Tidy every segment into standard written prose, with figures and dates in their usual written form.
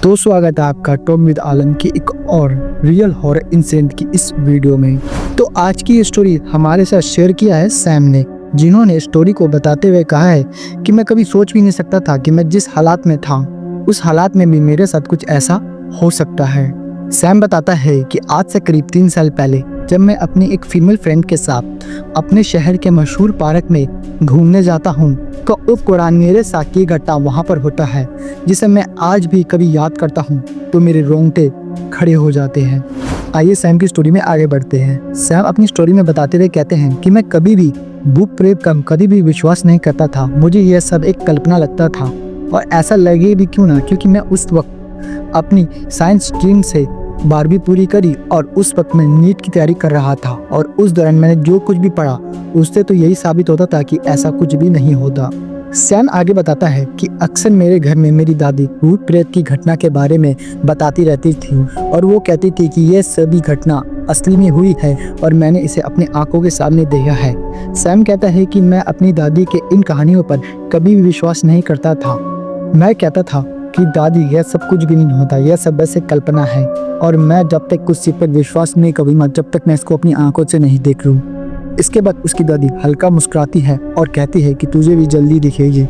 तो स्वागत है आपका टॉम विद आलम की एक और रियल हॉरर इंसिडेंट की इस वीडियो में। तो आज की स्टोरी हमारे साथ शेयर किया है सैम ने, जिन्होंने स्टोरी को बताते हुए कहा है कि मैं कभी सोच भी नहीं सकता था कि मैं जिस हालात में था उस हालात में भी मेरे साथ कुछ ऐसा हो सकता है। सैम बताता है कि आज से करीब 3 साल पहले जब मैं अपनी एक फीमेल फ्रेंड के साथ अपने शहर के मशहूर पार्क में घूमने जाता हूँ तो उस दौरान मेरे साथ की घटना वहाँ पर होता है, जिसे मैं आज भी कभी याद करता हूँ तो मेरे रोंगटे खड़े हो जाते हैं। आइए सैम की स्टोरी में आगे बढ़ते हैं। सैम अपनी स्टोरी में बताते हुए कहते हैं कि मैं कभी भी भूत प्रेत का कभी भी विश्वास नहीं करता था। मुझे यह सब एक कल्पना लगता था और ऐसा लगे भी क्यों ना, क्योंकि मैं उस वक्त अपनी साइंस स्ट्रीम से 12वीं पूरी करी और उस वक्त मैं नीट की तैयारी कर रहा था और उस दौरान मैंने जो कुछ भी पढ़ा उससे तो यही साबित होता था कि ऐसा कुछ भी नहीं होता। सैम आगे बताता है कि अक्सर मेरे घर में मेरी दादी भूत प्रेत की घटना के बारे में बताती रहती थी और वो कहती थी कि यह सभी घटना असली में हुई है और मैंने इसे अपनी आंखों के सामने देखा है। सैम कहता है कि मैं अपनी दादी के इन कहानियों पर कभी भी विश्वास नहीं करता था। मैं कहता था कि दादी यह सब कुछ भी नहीं होता, यह सब बस एक कल्पना है और मैं जब तक कुछ चीज़ पर विश्वास नहीं करूँगा जब तक मैं इसको अपनी आंखों से नहीं देख लूँ। इसके बाद उसकी दादी हल्का मुस्कुराती है और कहती है कि तुझे भी जल्दी दिखेगी।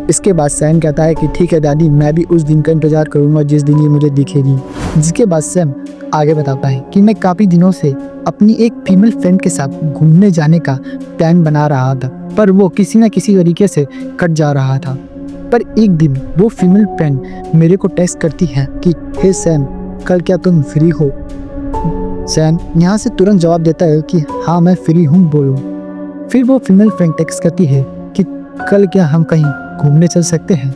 इसके बाद सैम कहता है कि ठीक है दादी, मैं भी उस दिन का इंतजार करूँगा जिस दिन ये मुझे दिखेगी। जिसके बाद सैम आगे बताता है कि मैं काफ़ी दिनों से अपनी एक फीमेल फ्रेंड के साथ घूमने जाने का प्लान बना रहा था, पर वो किसी न किसी तरीके से कट जा रहा था। पर एक दिन वो फीमेल फ्रेंड मेरे को टेक्स्ट करती है कि हे सैम, कल क्या तुम फ्री हो? सैम यहाँ से तुरंत जवाब देता है कि हाँ मैं फ्री हूँ, बोलो। फिर वो फीमेल फ्रेंड टेक्स्ट करती है कि कल क्या हम कहीं घूमने चल सकते हैं?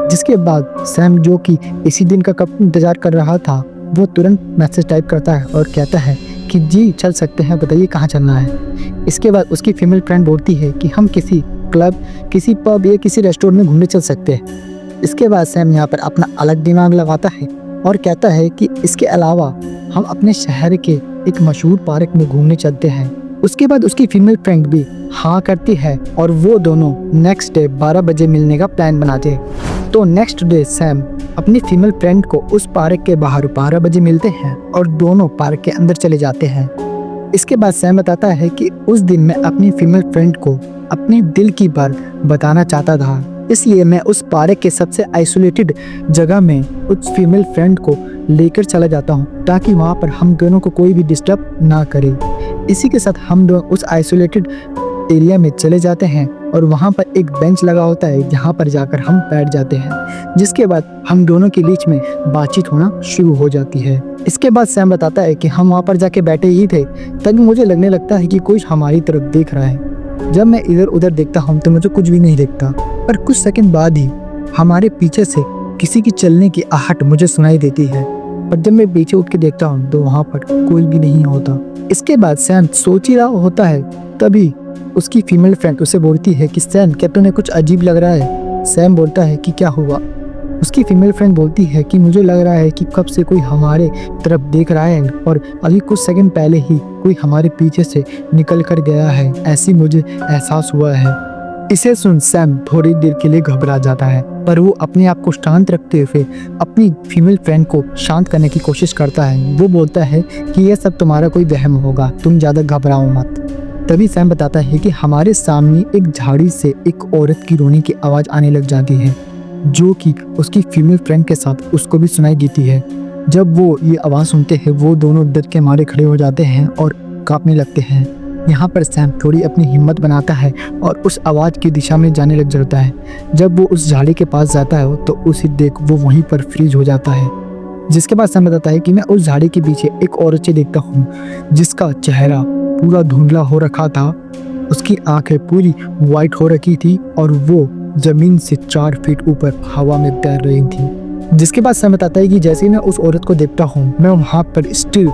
जिसके बाद सैम, जो कि इसी दिन का कब इंतजार कर रहा था, वो तुरंत मैसेज टाइप करता है और कहता है कि जी चल सकते हैं, बताइए कहाँ चलना है। इसके बाद उसकी फीमेल फ्रेंड बोलती है कि हम किसी क्लब, किसी पब या किसी रेस्टोरेंट में घूमने चल सकते हैं। इसके बाद सैम यहाँ पर अपना अलग दिमाग लगाता है और कहता है कि इसके अलावा हम अपने शहर के एक मशहूर पार्क में घूमने चलते हैं। उसके बाद उसकी फीमेल फ्रेंड भी हाँ करती है और वो दोनों नेक्स्ट डे 12 बजे मिलने का प्लान बनाते हैं। तो नेक्स्ट डे सैम अपनी फीमेल फ्रेंड को उस पार्क के बाहर 12 बजे मिलते हैं और दोनों पार्क के अंदर चले जाते हैं। इसके बाद सैम बताता है कि उस दिन मैं अपनी फीमेल फ्रेंड को अपनी दिल की बात बताना चाहता था, इसलिए मैं उस पार्क के सबसे आइसोलेटेड जगह में उस फीमेल फ्रेंड को लेकर चला जाता हूँ ताकि वहाँ पर हम दोनों को कोई भी डिस्टर्ब ना करे। इसी के साथ हम दोनों उस आइसोलेटेड एरिया में चले जाते हैं और वहाँ पर एक बेंच लगा होता है जहाँ पर जाकर हम बैठ जाते हैं। जिसके बाद हम दोनों के बीच में बातचीत होना शुरू हो जाती है। इसके बाद सैम बताता है कि हम वहाँ पर जाके बैठे ही थे तभी मुझे लगने लगता है कि कोई हमारी तरफ देख रहा है। जब मैं इधर उधर देखता हूँ तो मुझे कुछ भी नहीं दिखता, पर कुछ सेकंड बाद ही हमारे पीछे से किसी की चलने की आहट मुझे सुनाई देती है और जब मैं पीछे उठ के देखता हूँ तो वहाँ पर कोई भी नहीं होता। इसके बाद सैम सोच ही रहा होता है, तभी उसकी फीमेल फ्रेंड उसे बोलती है कि सैम, क्या तुम्हें कुछ अजीब लग रहा है? सैम बोलता है कि क्या हुआ? उसकी फीमेल फ्रेंड बोलती है कि मुझे लग रहा है कि कब से कोई हमारे तरफ देख रहा है और अभी कुछ सेकंड पहले ही कोई हमारे पीछे से निकल कर गया है, ऐसी मुझे एहसास हुआ है। इसे सुन सैम थोड़ी देर के लिए घबरा जाता है, पर वो अपने आप को शांत रखते हुए अपनी फीमेल फ्रेंड को शांत करने की कोशिश करता है। वो बोलता है कि यह सब तुम्हारा कोई वहम होगा, तुम ज़्यादा घबराओ मत। तभी सैम बताता है कि हमारे सामने एक झाड़ी से एक औरत की रोने की आवाज़ आने लग जाती है, जो कि उसकी फीमेल फ्रेंड के साथ उसको भी सुनाई देती है। जब वो ये आवाज़ सुनते हैं वो दोनों डर के मारे खड़े हो जाते हैं और कांपने लगते हैं। यहाँ पर सैम थोड़ी अपनी हिम्मत बनाता है और उस आवाज़ की दिशा में जाने लग जाता है। जब वो उस झाड़ी के पास जाता है तो उसे देख वो वहीं पर फ्रीज हो जाता है। जिसके बाद सैम बताता है कि मैं उस झाड़ी के पीछे एक औरत से देखता हूँ जिसका चेहरा पूरा धुंधला हो रखा था, उसकी आंखें पूरी वाइट हो रखी थी और वो जमीन से 4 फीट ऊपर हवा में तैर रही थी। जिसके बाद सैम बताता है कि जैसे ही मैं उस औरत को देखता हूँ मैं वहाँ पर स्टिल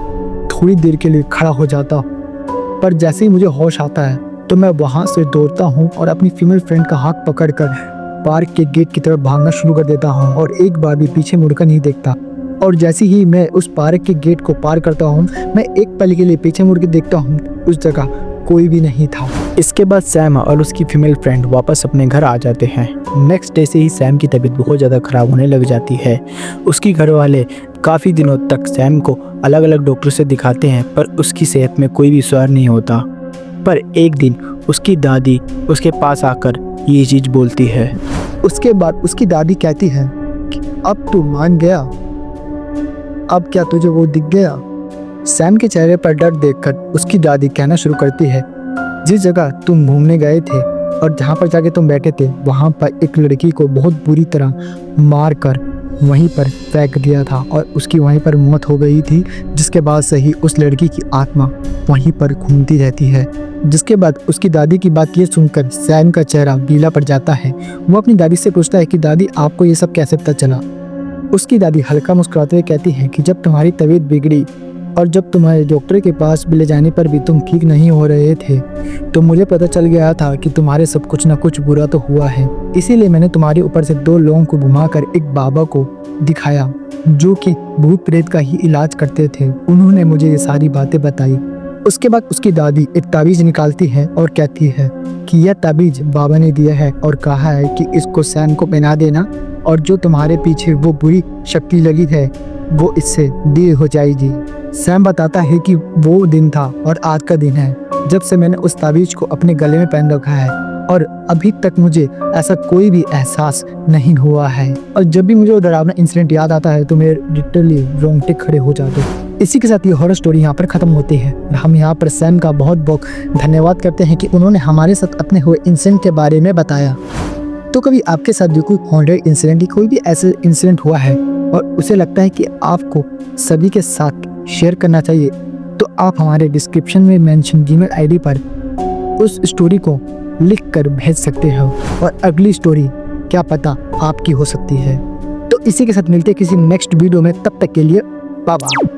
थोड़ी देर के लिए खड़ा हो जाता हूँ, पर जैसे ही मुझे होश आता है तो मैं वहाँ से दौड़ता हूँ और अपनी फीमेल फ्रेंड का हाथ पकड़कर पार्क के गेट की तरफ भागना शुरू कर देता हूँ और एक बार भी पीछे मुड़कर नहीं देखता। और जैसे ही मैं उस पार्क के गेट को पार करता हूँ मैं एक पल के लिए पीछे मुड़ के देखता हूँ, उस जगह कोई भी नहीं था। इसके बाद सैम और उसकी फीमेल फ्रेंड वापस अपने घर आ जाते हैं। नेक्स्ट डे से ही सैम की तबीयत बहुत ज़्यादा ख़राब होने लग जाती है। उसकी घर वाले काफ़ी दिनों तक सैम को अलग अलग डॉक्टर से दिखाते हैं पर उसकी सेहत में कोई भी सुधार नहीं होता। पर एक दिन उसकी दादी उसके पास आकर ये चीज़ बोलती है। उसके बाद उसकी दादी कहती है कि अब तू मान गया, अब क्या तुझे वो दिख गया। सैम के चेहरे पर डर देखकर उसकी दादी कहना शुरू करती है, जिस जगह तुम घूमने गए थे और जहाँ पर जाके तुम बैठे थे वहाँ पर एक लड़की को बहुत बुरी तरह मार कर वहीं पर फेंक दिया था और उसकी वहीं पर मौत हो गई थी, जिसके बाद से ही उस लड़की की आत्मा वहीं पर घूमती रहती है। जिसके बाद उसकी दादी की बात ये सुनकर सैम का चेहरा पीला पड़ जाता है। वो अपनी दादी से पूछता है कि दादी आपको ये सब कैसे पता चला। उसकी दादी हल्का मुस्कुराते हुए कहती है कि जब तुम्हारी तबीयत बिगड़ी और जब तुम्हारे डॉक्टर के पास ले जाने पर भी तुम ठीक नहीं हो रहे थे तो मुझे पता चल गया था कि तुम्हारे सब कुछ ना कुछ बुरा तो हुआ है। इसीलिए मैंने तुम्हारे ऊपर से 2 लोगों को घुमाकर एक बाबा को दिखाया जो कि भूत प्रेत का ही इलाज करते थे। उन्होंने मुझे ये सारी बातें बताई। उसके बाद उसकी दादी एक ताबीज निकालती है और कहती है कि यह ताबीज बाबा ने दिया है और कहा है कि इसको सैम को पहना देना और जो तुम्हारे पीछे वो बुरी शक्ति लगी है वो इससे दूर हो जाएगी। सैम बताता है कि वो दिन था और आज का दिन है जब से मैंने उस ताबीज को अपने गले में पहन रखा है और अभी तक मुझे ऐसा कोई भी एहसास नहीं हुआ है। और जब भी मुझे वो डरावना इंसिडेंट याद आता है तो मेरे लिटरली रोंगटे खड़े हो जाते हैं। इसी के साथ ये हॉरर स्टोरी यहाँ पर ख़त्म होती है। हम यहाँ पर सैम का बहुत बहुत धन्यवाद करते हैं कि उन्होंने हमारे साथ अपने हुए इंसिडेंट के बारे में बताया। तो कभी आपके साथ जो कोई हॉरर इंसिडेंट, कोई भी ऐसे इंसिडेंट हुआ है और उसे लगता है कि आपको सभी के साथ शेयर करना चाहिए तो आप हमारे डिस्क्रिप्शन में मेंशन जीमेल आईडी पर उस स्टोरी को लिख कर भेज सकते हो और अगली स्टोरी क्या पता आपकी हो सकती है। तो इसी के साथ मिलते हैं किसी नेक्स्ट वीडियो में, तब तक के लिए बाय बाय।